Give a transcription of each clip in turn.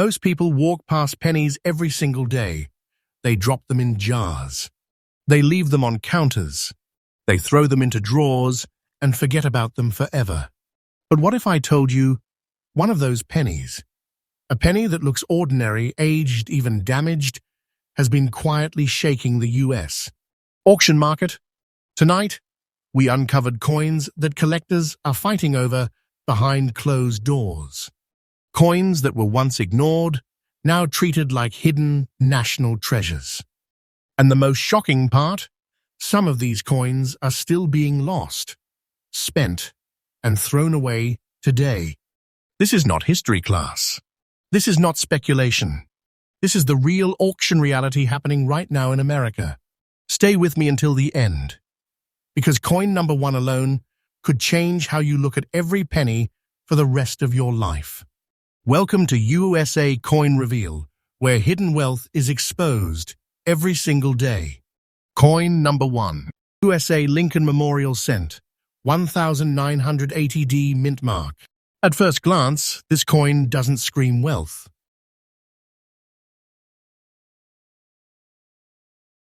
Most people walk past pennies every single day. They drop them in jars. They leave them on counters. They throw them into drawers and forget about them forever. But what if I told you one of those pennies, a penny that looks ordinary, aged, even damaged, has been quietly shaking the US auction market? Tonight, we uncovered coins that collectors are fighting over behind closed doors. Coins that were once ignored, now treated like hidden national treasures. And the most shocking part, some of these coins are still being lost, spent, and thrown away today. This is not history class. This is not speculation. This is the real auction reality happening right now in America. Stay with me until the end, because coin number 1 alone could change how you look at every penny for the rest of your life. Welcome to USA Coin Reveal, where hidden wealth is exposed every single day. Coin number 1. USA Lincoln Memorial Cent, 1980D mint mark. At first glance, this coin doesn't scream wealth.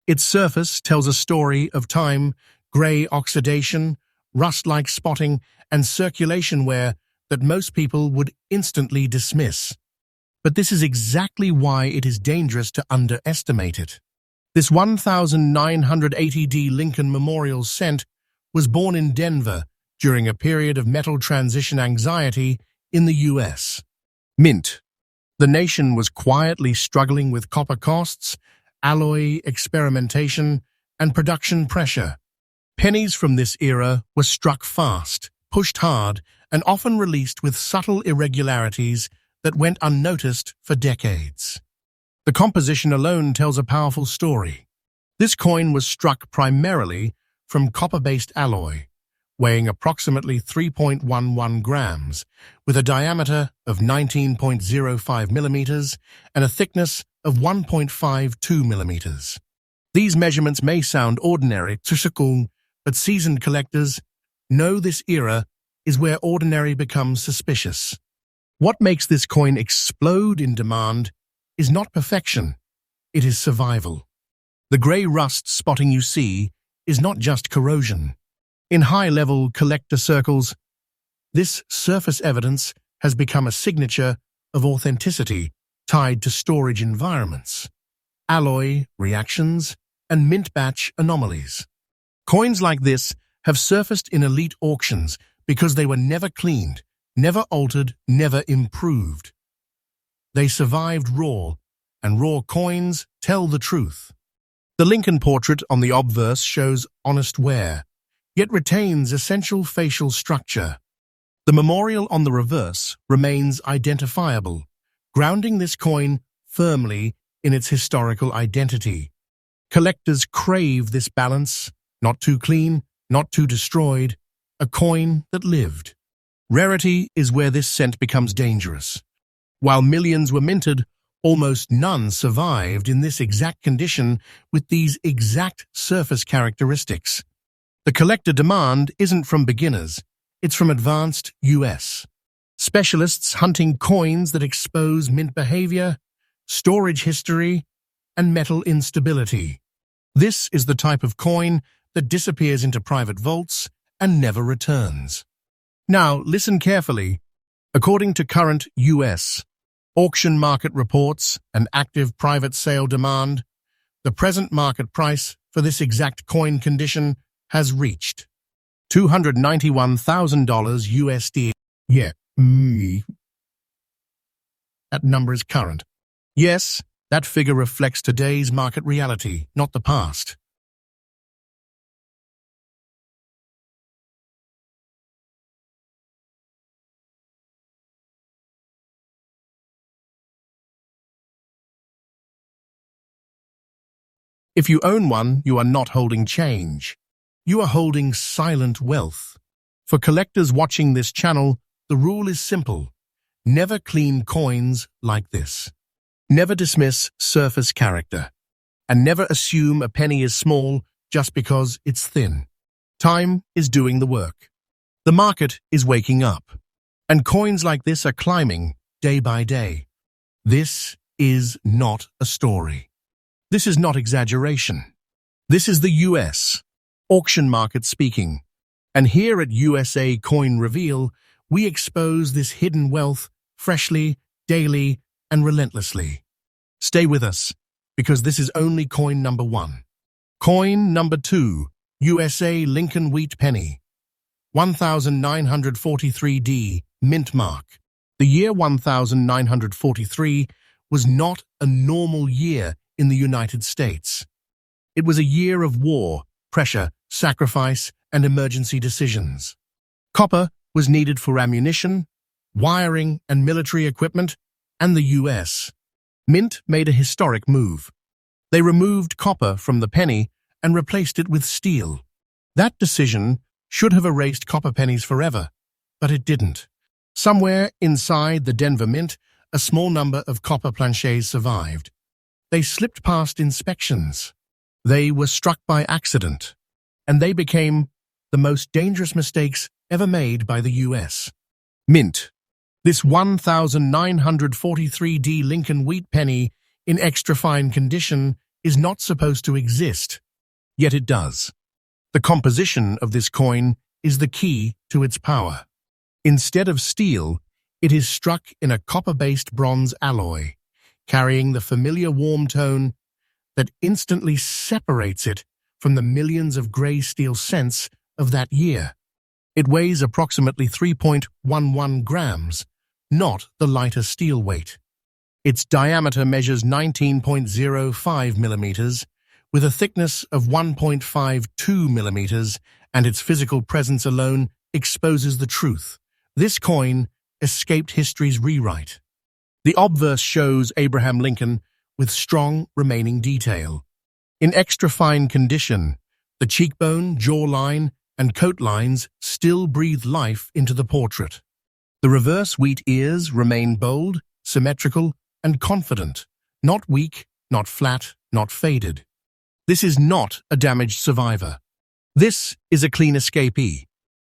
Its surface tells a story of time, gray oxidation, rust-like spotting, and circulation wear that most people would instantly dismiss. But this is exactly why it is dangerous to underestimate it. This 1980D Lincoln Memorial Cent was born in Denver during a period of metal transition anxiety in the US. Mint. The nation was quietly struggling with copper costs, alloy experimentation, and production pressure. Pennies from this era were struck fast, pushed hard, and often released with subtle irregularities that went unnoticed for decades. The composition alone tells a powerful story. This coin was struck primarily from copper-based alloy, weighing approximately 3.11 grams, with a diameter of 19.05 millimeters and a thickness of 1.52 millimeters. These measurements may sound ordinary, but seasoned collectors know this era is where ordinary becomes suspicious. What makes this coin explode in demand is not perfection, it is survival. The gray rust spotting you see is not just corrosion. In high-level collector circles, this surface evidence has become a signature of authenticity tied to storage environments, alloy reactions, and mint batch anomalies. Coins like this have surfaced in elite auctions because they were never cleaned, never altered, never improved. They survived raw, and raw coins tell the truth. The Lincoln portrait on the obverse shows honest wear, yet retains essential facial structure. The memorial on the reverse remains identifiable, grounding this coin firmly in its historical identity. Collectors crave this balance, not too clean, not too destroyed, a coin that lived. Rarity is where this cent becomes dangerous. While millions were minted, almost none survived in this exact condition with these exact surface characteristics. The collector demand isn't from beginners, it's from advanced US specialists hunting coins that expose mint behavior, storage history, and metal instability. This is the type of coin that disappears into private vaults and never returns. Now, listen carefully. According to current US auction market reports and active private sale demand, the present market price for this exact coin condition has reached $291,000 USD. Yeah, that number is current. Yes, that figure reflects today's market reality, not the past. If you own one, you are not holding change. You are holding silent wealth. For collectors watching this channel, the rule is simple. Never clean coins like this. Never dismiss surface character. And never assume a penny is small just because it's thin. Time is doing the work. The market is waking up. And coins like this are climbing day by day. This is not a story. This is not exaggeration. This is the US auction market speaking. And here at USA Coin Reveal, we expose this hidden wealth freshly, daily, and relentlessly. Stay with us, because this is only coin number 1. Coin number 2, USA Lincoln Wheat Penny. 1943D, mint mark. The year 1943 was not a normal year in the United States. It was a year of war, pressure, sacrifice, and emergency decisions. Copper was needed for ammunition, wiring, and military equipment, and the U.S. Mint made a historic move. They removed copper from the penny and replaced it with steel. That decision should have erased copper pennies forever, but it didn't. Somewhere inside the Denver Mint, a small number of copper planchets survived. They slipped past inspections. They were struck by accident, and they became the most dangerous mistakes ever made by the U.S. Mint. This 1943D Lincoln Wheat Penny in extra fine condition is not supposed to exist, yet it does. The composition of this coin is the key to its power. Instead of steel, it is struck in a copper-based bronze alloy, carrying the familiar warm tone that instantly separates it from the millions of gray steel cents of that year. It weighs approximately 3.11 grams, not the lighter steel weight. Its diameter measures 19.05 millimeters, with a thickness of 1.52 millimeters, and its physical presence alone exposes the truth. This coin escaped history's rewrite. The obverse shows Abraham Lincoln with strong remaining detail. In extra fine condition, the cheekbone, jawline, and coat lines still breathe life into the portrait. The reverse wheat ears remain bold, symmetrical, and confident, not weak, not flat, not faded. This is not a damaged survivor. This is a clean escapee.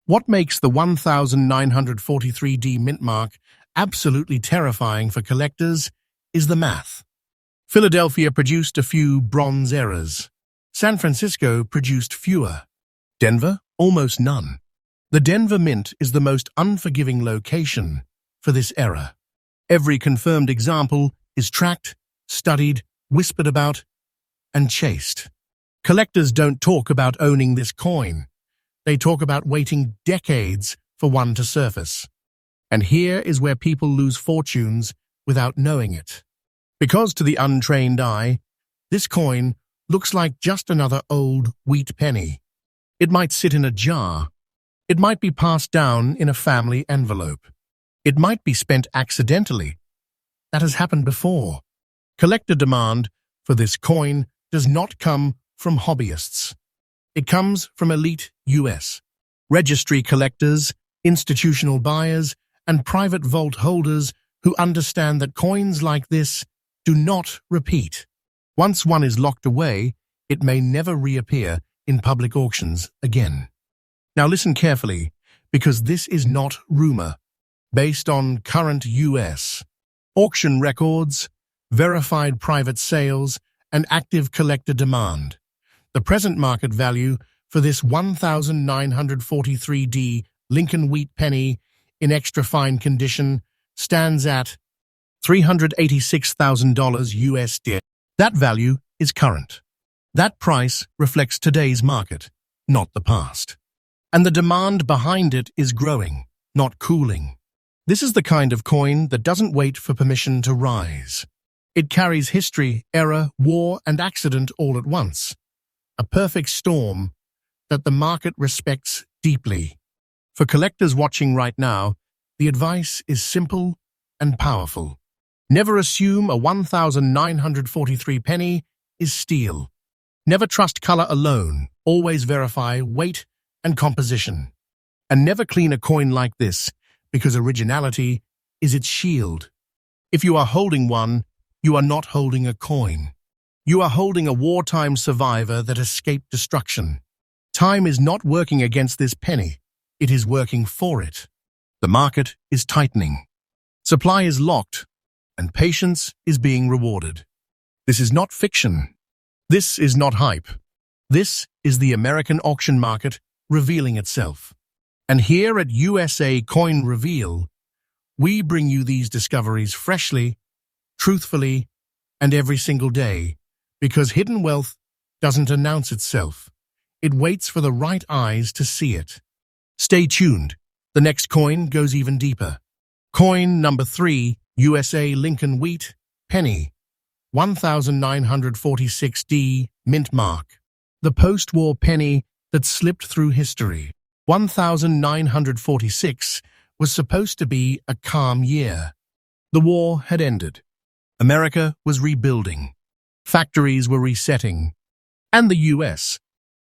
What makes the 1943D mint mark absolutely terrifying for collectors is the math. Philadelphia produced a few bronze errors. San Francisco produced fewer. Denver, almost none. The Denver Mint is the most unforgiving location for this error. Every confirmed example is tracked, studied, whispered about, and chased. Collectors don't talk about owning this coin. They talk about waiting decades for one to surface. And here is where people lose fortunes without knowing it. Because to the untrained eye, this coin looks like just another old wheat penny. It might sit in a jar. It might be passed down in a family envelope. It might be spent accidentally. That has happened before. Collector demand for this coin does not come from hobbyists. It comes from elite U.S. registry collectors, institutional buyers, and private vault holders who understand that coins like this do not repeat. Once one is locked away, it may never reappear in public auctions again. Now listen carefully, because this is not rumor. Based on current U.S. auction records, verified private sales, and active collector demand, the present market value for this 1943D Lincoln Wheat Penny in extra fine condition stands at $386,000 USD. That value is current. That price reflects today's market, not the past. And the demand behind it is growing, not cooling. This is the kind of coin that doesn't wait for permission to rise. It carries history, error, war, and accident all at once. A perfect storm that the market respects deeply. For collectors watching right now, the advice is simple and powerful. Never assume a 1943 penny is steel. Never trust color alone. Always verify weight and composition. And never clean a coin like this, because originality is its shield. If you are holding one, you are not holding a coin. You are holding a wartime survivor that escaped destruction. Time is not working against this penny. It is working for it. The market is tightening. Supply is locked, and patience is being rewarded. This is not fiction. This is not hype. This is the American auction market revealing itself. And here at USA Coin Reveal, we bring you these discoveries freshly, truthfully, and every single day, because hidden wealth doesn't announce itself. It waits for the right eyes to see it. Stay tuned. The next coin goes even deeper. Coin number 3, USA Lincoln Wheat Penny, 1946D mint mark. The post-war penny that slipped through history. 1946 was supposed to be a calm year. The war had ended. America was rebuilding. Factories were resetting. And the US.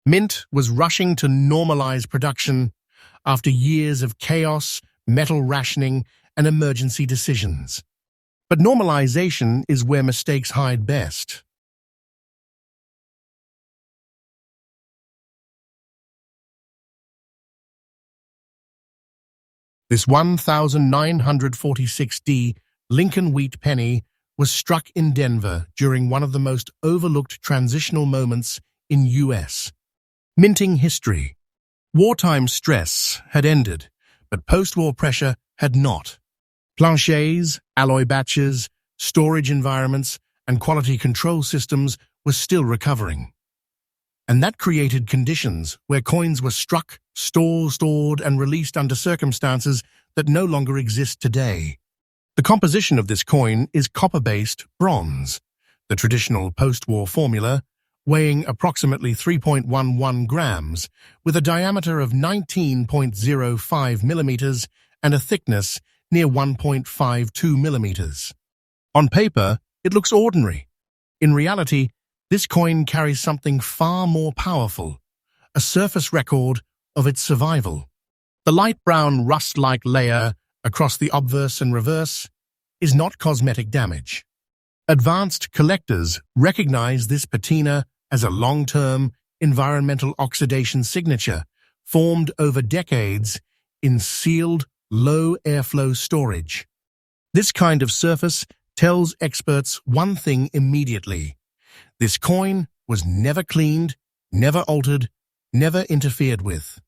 Mint was rushing to normalize production after years of chaos, metal rationing, and emergency decisions. But normalization is where mistakes hide best. This 1946D Lincoln Wheat penny was struck in Denver during one of the most overlooked transitional moments in U.S. minting history. Wartime stress had ended, but post-war pressure had not. Planchets, alloy batches, storage environments, and quality control systems were still recovering. And that created conditions where coins were struck, stored, and released under circumstances that no longer exist today. The composition of this coin is copper-based bronze, the traditional post-war formula, weighing approximately 3.11 grams, with a diameter of 19.05 millimeters and a thickness near 1.52 millimeters. On paper, it looks ordinary. In reality, this coin carries something far more powerful, a surface record of its survival. The light brown rust-like layer across the obverse and reverse is not cosmetic damage. Advanced collectors recognize this patina as a long-term environmental oxidation signature formed over decades in sealed, low-airflow storage. This kind of surface tells experts one thing immediately. This coin was never cleaned, never altered, never interfered with.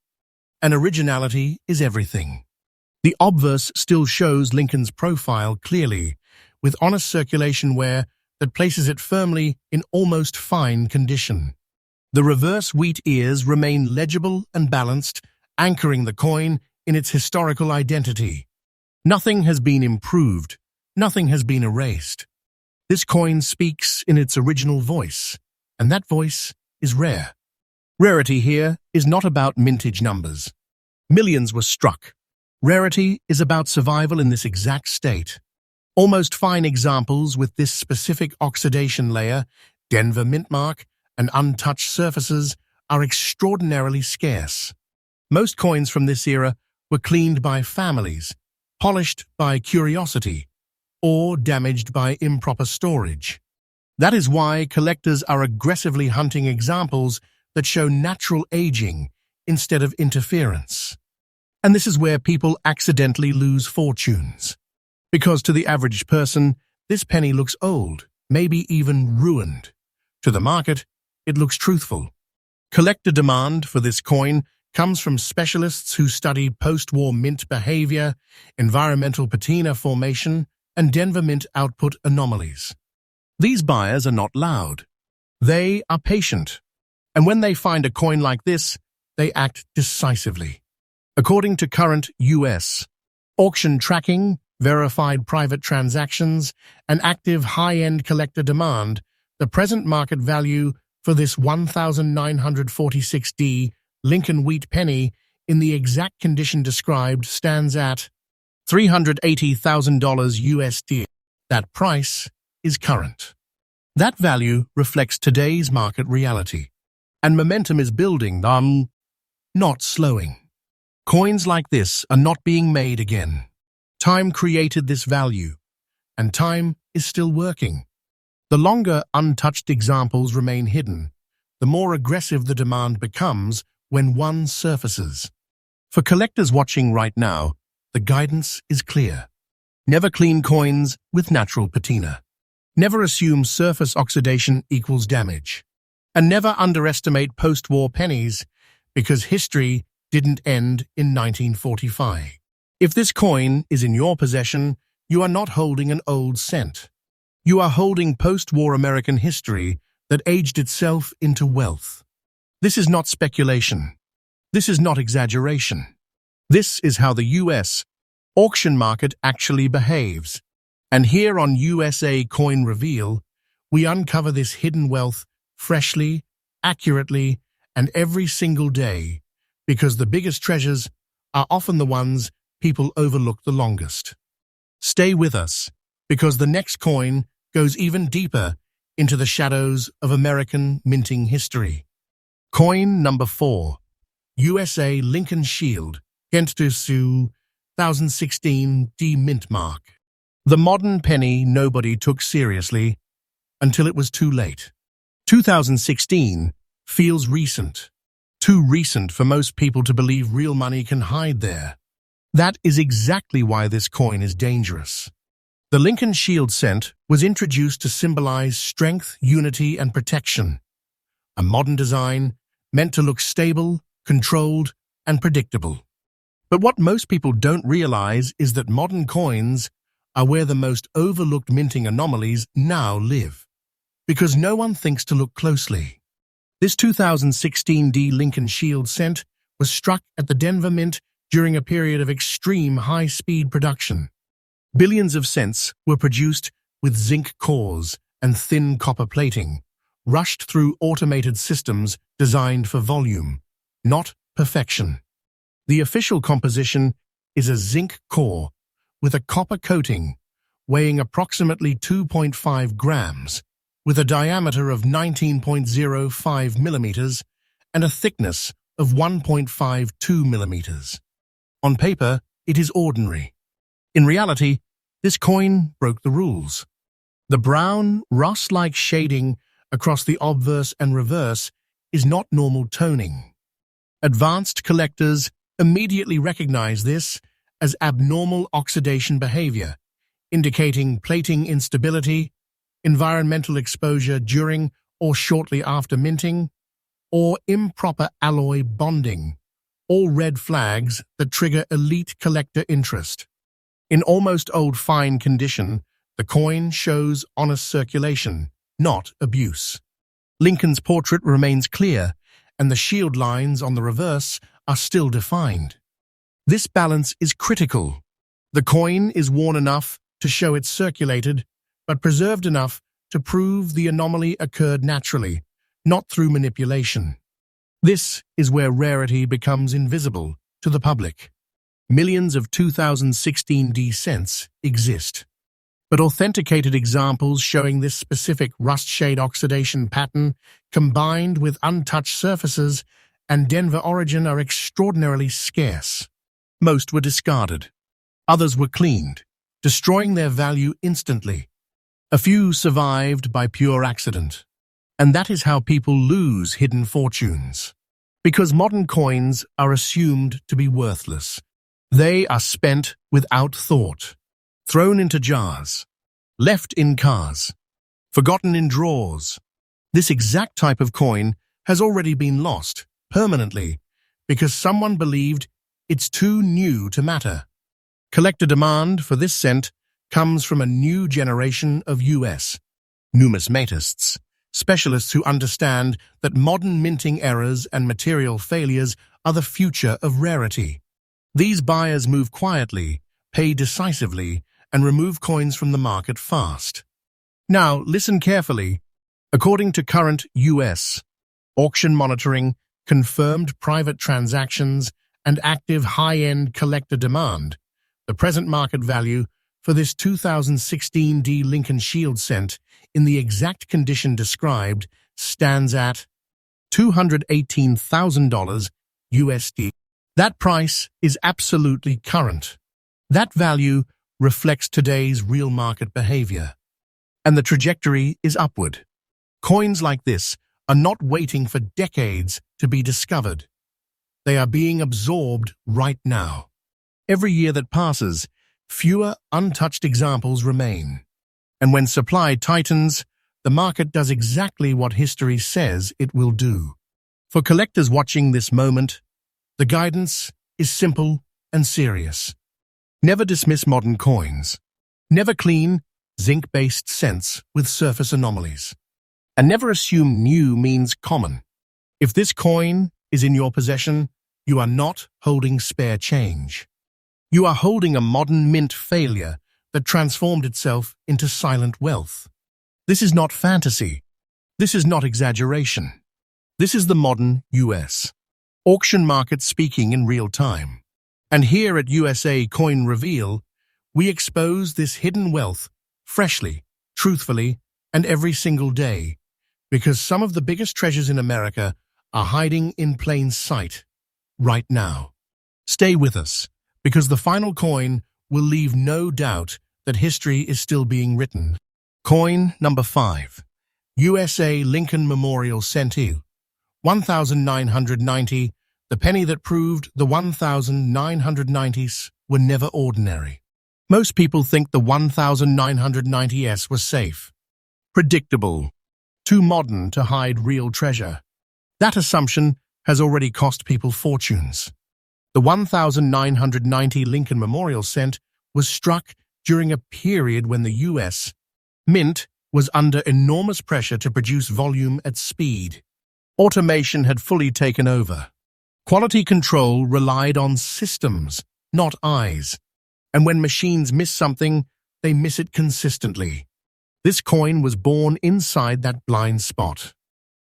And originality is everything. The obverse still shows Lincoln's profile clearly, with honest circulation wear that places it firmly in almost fine condition. The reverse wheat ears remain legible and balanced, anchoring the coin in its historical identity. Nothing has been improved, nothing has been erased. This coin speaks in its original voice, and that voice is rare. Rarity here is not about mintage numbers. Millions were struck. Rarity is about survival in this exact state. Almost fine examples with this specific oxidation layer, Denver mint mark, and untouched surfaces are extraordinarily scarce. Most coins from this era were cleaned by families, polished by curiosity, or damaged by improper storage. That is why collectors are aggressively hunting examples that show natural aging instead of interference. And this is where people accidentally lose fortunes. Because to the average person, this penny looks old, maybe even ruined. To the market, it looks truthful. Collector demand for this coin comes from specialists who study post-war mint behavior, environmental patina formation, and Denver mint output anomalies. These buyers are not loud. They are patient. And when they find a coin like this, they act decisively. According to current U.S. auction tracking, verified private transactions, and active high-end collector demand, the present market value for this 1946D Lincoln Wheat penny in the exact condition described stands at $380,000 USD. That price is current. That value reflects today's market reality. And momentum is building, not slowing. Coins like this are not being made again. Time created this value, and time is still working. The longer untouched examples remain hidden, the more aggressive the demand becomes when one surfaces. For collectors watching right now, the guidance is clear. Never clean coins with natural patina. Never assume surface oxidation equals damage. And never underestimate post-war pennies, because history didn't end in 1945. If this coin is in your possession, you are not holding an old cent. You are holding post-war American history that aged itself into wealth. This is not speculation. This is not exaggeration. This is how the U.S. auction market actually behaves. And here on USA Coin Reveal, we uncover this hidden wealth freshly, accurately, and every single day, because the biggest treasures are often the ones people overlook the longest. Stay with us, because the next coin goes even deeper into the shadows of American minting history. Coin number 4, USA Lincoln Shield, Kent to Sue, 2016 D mint mark. The modern penny nobody took seriously until it was too late. 2016 feels recent. Too recent for most people to believe real money can hide there. That is exactly why this coin is dangerous. The Lincoln Shield cent was introduced to symbolize strength, unity, and protection. A modern design meant to look stable, controlled, and predictable. But what most people don't realize is that modern coins are where the most overlooked minting anomalies now live, because no one thinks to look closely. This 2016 D Lincoln Shield cent was struck at the Denver Mint during a period of extreme high-speed production. Billions of cents were produced with zinc cores and thin copper plating, rushed through automated systems designed for volume, not perfection. The official composition is a zinc core with a copper coating weighing approximately 2.5 grams, with a diameter of 19.05 millimeters and a thickness of 1.52 millimeters. On paper, it is ordinary. In reality, this coin broke the rules. The brown, rust-like shading across the obverse and reverse is not normal toning. Advanced collectors immediately recognize this as abnormal oxidation behavior, indicating plating instability, environmental exposure during or shortly after minting, or improper alloy bonding, all red flags that trigger elite collector interest. In almost old fine condition, the coin shows honest circulation, not abuse. Lincoln's portrait remains clear, and the shield lines on the reverse are still defined. This balance is critical. The coin is worn enough to show it's circulated, but preserved enough to prove the anomaly occurred naturally, not through manipulation. This is where rarity becomes invisible to the public. Millions of 2016 D cents exist, but authenticated examples showing this specific rust shade oxidation pattern, combined with untouched surfaces and Denver origin, are extraordinarily scarce. Most were discarded. Others were cleaned, destroying their value instantly. A few survived by pure accident. And that is how people lose hidden fortunes. Because modern coins are assumed to be worthless. They are spent without thought, thrown into jars, left in cars, forgotten in drawers. This exact type of coin has already been lost permanently because someone believed it's too new to matter. Collector demand for this cent comes from a new generation of U.S. numismatists, specialists who understand that modern minting errors and material failures are the future of rarity. These buyers move quietly, pay decisively, and remove coins from the market fast. Now, listen carefully. According to current U.S. auction monitoring, confirmed private transactions, and active high-end collector demand, the present market value for this 2016 D Lincoln Shield cent in the exact condition described stands at $218,000 USD. That price is absolutely current. That value reflects today's real market behavior. And the trajectory is upward. Coins like this are not waiting for decades to be discovered. They are being absorbed right now. Every year that passes fewer untouched examples remain. And when supply tightens, the market does exactly what history says it will do. For collectors watching this moment, the guidance is simple and serious. Never dismiss modern coins. Never clean zinc-based cents with surface anomalies. And never assume new means common. If this coin is in your possession, you are not holding spare change. You are holding a modern mint failure that transformed itself into silent wealth. This is not fantasy. This is not exaggeration. This is the modern US auction market speaking in real time. And here at USA Coin Reveal, we expose this hidden wealth freshly, truthfully, and every single day, because some of the biggest treasures in America are hiding in plain sight right now. Stay with us, because the final coin will leave no doubt that history is still being written. Coin number 5. USA Lincoln Memorial Centile. 1990, the penny that proved the 1990s were never ordinary. Most people think the 1990s was safe, predictable, too modern to hide real treasure. That assumption has already cost people fortunes. The 1990 Lincoln Memorial Cent was struck during a period when the U.S. Mint was under enormous pressure to produce volume at speed. Automation had fully taken over. Quality control relied on systems, not eyes. And when machines miss something, they miss it consistently. This coin was born inside that blind spot.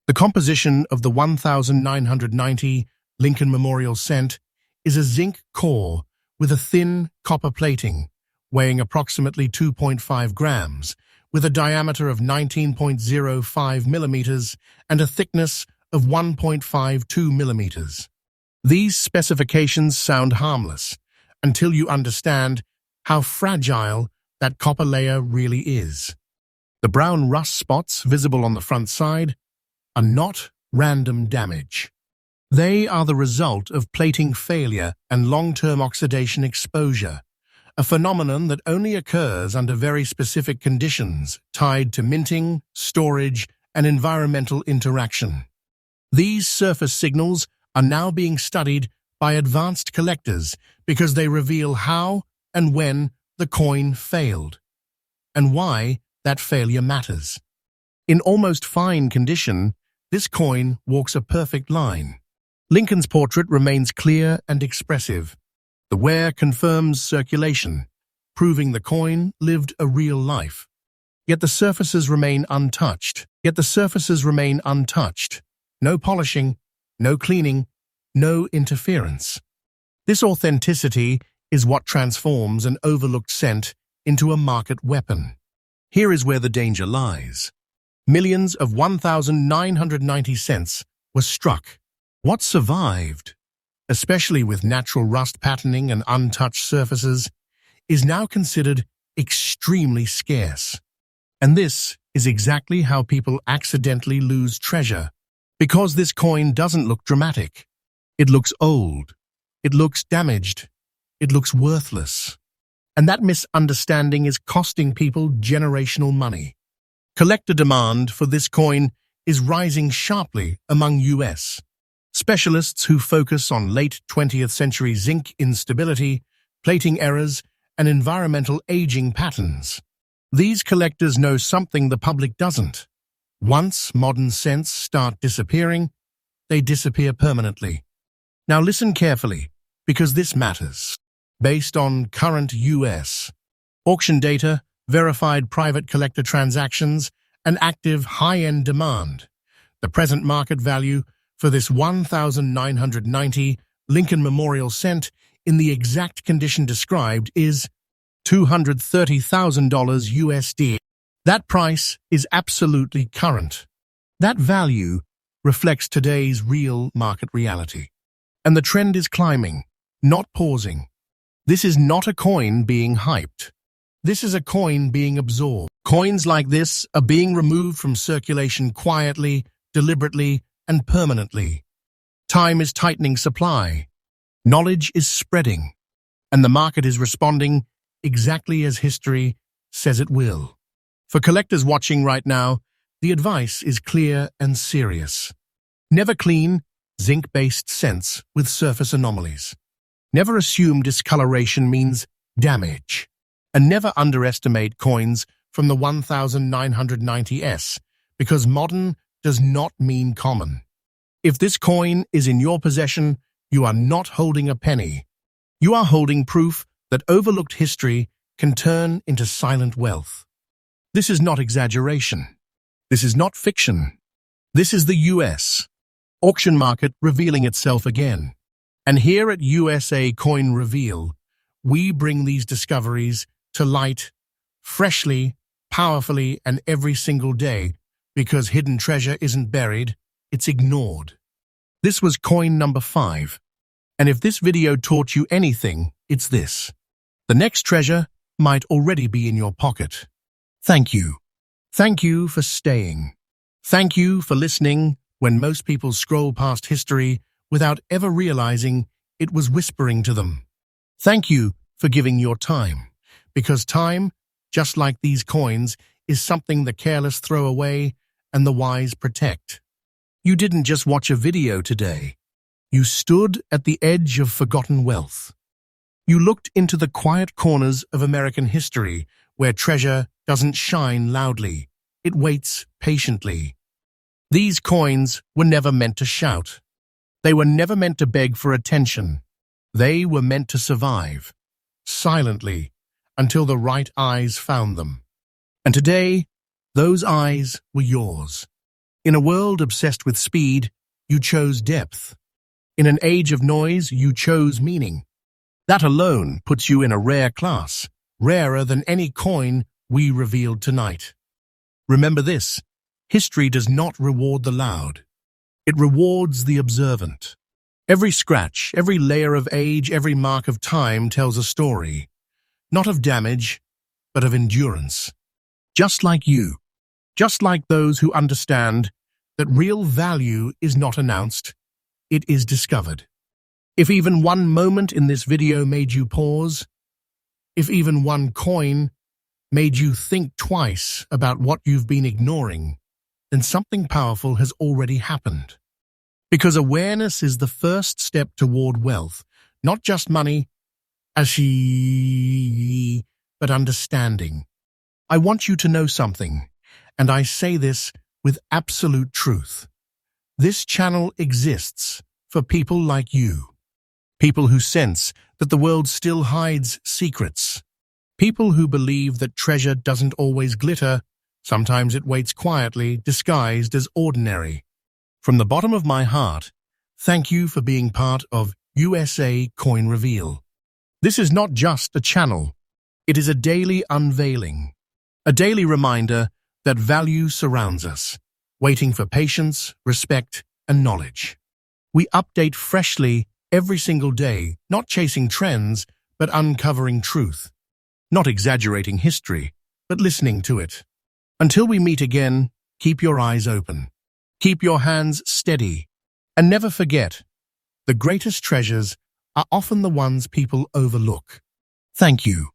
The composition of the 1990 Lincoln Memorial Cent is a zinc core with a thin copper plating, weighing approximately 2.5 grams, with a diameter of 19.05 millimeters and a thickness of 1.52 millimeters. These specifications sound harmless until you understand how fragile that copper layer really is. The brown rust spots visible on the front side are not random damage. They are the result of plating failure and long-term oxidation exposure, a phenomenon that only occurs under very specific conditions tied to minting, storage, and environmental interaction. These surface signals are now being studied by advanced collectors because they reveal how and when the coin failed, and why that failure matters. In almost fine condition, this coin walks a perfect line. Lincoln's portrait remains clear and expressive. The wear confirms circulation, proving the coin lived a real life. Yet the surfaces remain untouched. No polishing, no cleaning, no interference. This authenticity is what transforms an overlooked cent into a market weapon. Here is where the danger lies. Millions of 1990 cents were struck. What survived, especially with natural rust patterning and untouched surfaces, is now considered extremely scarce. And this is exactly how people accidentally lose treasure. Because this coin doesn't look dramatic. It looks old. It looks damaged. It looks worthless. And that misunderstanding is costing people generational money. Collector demand for this coin is rising sharply among U.S. specialists who focus on late 20th century zinc instability, plating errors, and environmental aging patterns. These collectors know something the public doesn't. Once modern cents start disappearing, they disappear permanently. Now listen carefully, because this matters. Based on current U.S. auction data, verified private collector transactions, and active high-end demand, the present market value for this 1990 Lincoln Memorial Cent in the exact condition described is $230,000 USD. That price is absolutely current. That value reflects today's real market reality. And the trend is climbing, not pausing. This is not a coin being hyped. This is a coin being absorbed. Coins like this are being removed from circulation quietly, deliberately, and permanently. Time is tightening supply. Knowledge is spreading. And the market is responding exactly as history says it will. For collectors watching right now, the advice is clear and serious. Never clean zinc-based cents with surface anomalies. Never assume discoloration means damage. And never underestimate coins from the 1990s, because modern does not mean common. If this coin is in your possession, you are not holding a penny. You are holding proof that overlooked history can turn into silent wealth. This is not exaggeration. This is not fiction. This is the US auction market revealing itself again. And here at USA Coin Reveal, we bring these discoveries to light freshly, powerfully, and every single day, because hidden treasure isn't buried, it's ignored. This was coin number 5. And if this video taught you anything, it's this. The next treasure might already be in your pocket. Thank you. Thank you for staying. Thank you for listening when most people scroll past history without ever realizing it was whispering to them. Thank you for giving your time, because time, just like these coins, is something the careless throw away and the wise protect. You didn't just watch a video today. You stood at the edge of forgotten wealth. You looked into the quiet corners of American history where treasure doesn't shine loudly. It waits patiently. These coins were never meant to shout. They were never meant to beg for attention. They were meant to survive, silently, until the right eyes found them. And today, those eyes were yours. In a world obsessed with speed, you chose depth. In an age of noise, you chose meaning. That alone puts you in a rare class, rarer than any coin we revealed tonight. Remember this, history does not reward the loud. It rewards the observant. Every scratch, every layer of age, every mark of time tells a story, not of damage, but of endurance. Just like you, just like those who understand that real value is not announced, it is discovered. If even one moment in this video made you pause, if even one coin made you think twice about what you've been ignoring, then something powerful has already happened. Because awareness is the first step toward wealth, not just money, but understanding. I want you to know something, and I say this with absolute truth. This channel exists for people like you. People who sense that the world still hides secrets. People who believe that treasure doesn't always glitter, sometimes it waits quietly, disguised as ordinary. From the bottom of my heart, thank you for being part of USA Coin Reveal. This is not just a channel, it is a daily unveiling, a daily reminder that value surrounds us, waiting for patience, respect, and knowledge. We update freshly every single day, not chasing trends, but uncovering truth. Not exaggerating history, but listening to it. Until we meet again, keep your eyes open. Keep your hands steady. And never forget, the greatest treasures are often the ones people overlook. Thank you.